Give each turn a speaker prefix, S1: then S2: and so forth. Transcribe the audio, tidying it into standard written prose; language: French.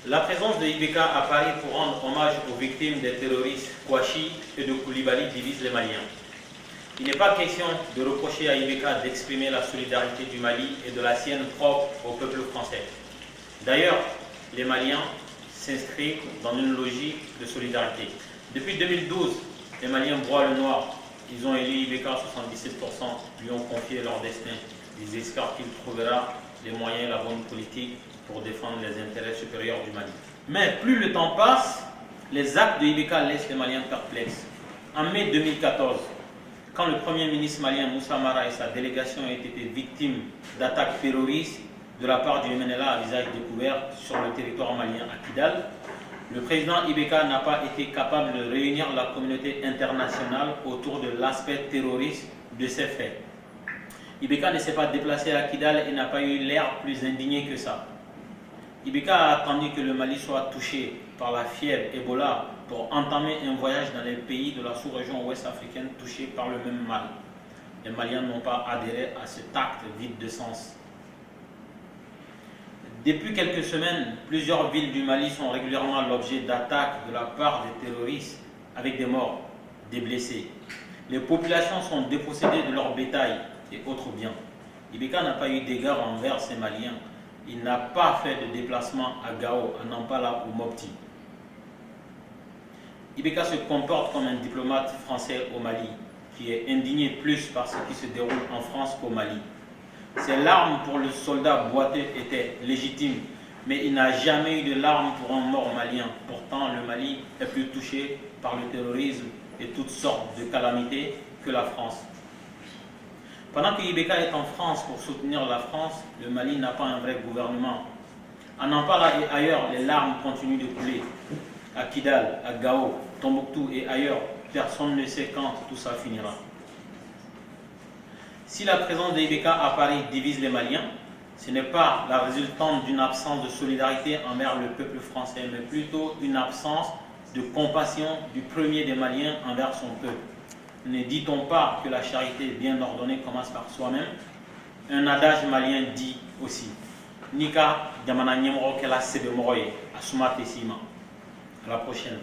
S1: La présence de Ibeka à Paris pour rendre hommage aux victimes des terroristes Kouachi et de Koulibaly divise les Maliens. Il n'est pas question de reprocher à Ibeka d'exprimer la solidarité du Mali et de la sienne propre au peuple français. D'ailleurs, les Maliens s'inscrivent dans une logique de solidarité. Depuis 2012, les Maliens broient le noir. Ils ont élu Ibeka, 77%, lui ont confié leur destin. Ils espèrent qu'il trouvera les moyens et la bonne politique pour défendre les intérêts supérieurs du Mali. Mais plus le temps passe, les actes de Ibeka laissent les Maliens perplexes. En mai 2014, quand le Premier ministre malien Moussa Mara et sa délégation ont été victimes d'attaques terroristes de la part du MNLA à visage découvert sur le territoire malien à Kidal, le président Ibeka n'a pas été capable de réunir la communauté internationale autour de l'aspect terroriste de ces faits. Ibeka ne s'est pas déplacé à Kidal et n'a pas eu l'air plus indigné que ça. Ibeka a attendu que le Mali soit touché par la fièvre Ebola pour entamer un voyage dans les pays de la sous-région ouest africaine touchés par le même mal. Les Maliens n'ont pas adhéré à cet acte vide de sens. Depuis quelques semaines, plusieurs villes du Mali sont régulièrement l'objet d'attaques de la part des terroristes avec des morts, des blessés. Les populations sont dépossédées de leur bétail et autres biens. Ibeka n'a pas eu d'égard envers ces Maliens. Il n'a pas fait de déplacement à Gao, à Nampala ou Mopti. Ibeka se comporte comme un diplomate français au Mali, qui est indigné plus par ce qui se déroule en France qu'au Mali. Ses larmes pour le soldat boiteux étaient légitimes, mais il n'a jamais eu de larmes pour un mort malien. Pourtant, le Mali est plus touché par le terrorisme et toutes sortes de calamités que la France. Pendant que Ibeka est en France pour soutenir la France, le Mali n'a pas un vrai gouvernement. À Nampala et ailleurs, les larmes continuent de couler. À Kidal, à Gao, Tombouctou et ailleurs, personne ne sait quand tout ça finira. Si la présence d'Ibeka à Paris divise les Maliens, ce n'est pas la résultante d'une absence de solidarité envers le peuple français, mais plutôt une absence de compassion du premier des Maliens envers son peuple. Ne dit-on pas que la charité bien ordonnée commence par soi-même? Un adage malien dit aussi Nika Diamana Nyemro Kela Sebe Moroye, Asuma Tessima. À la prochaine.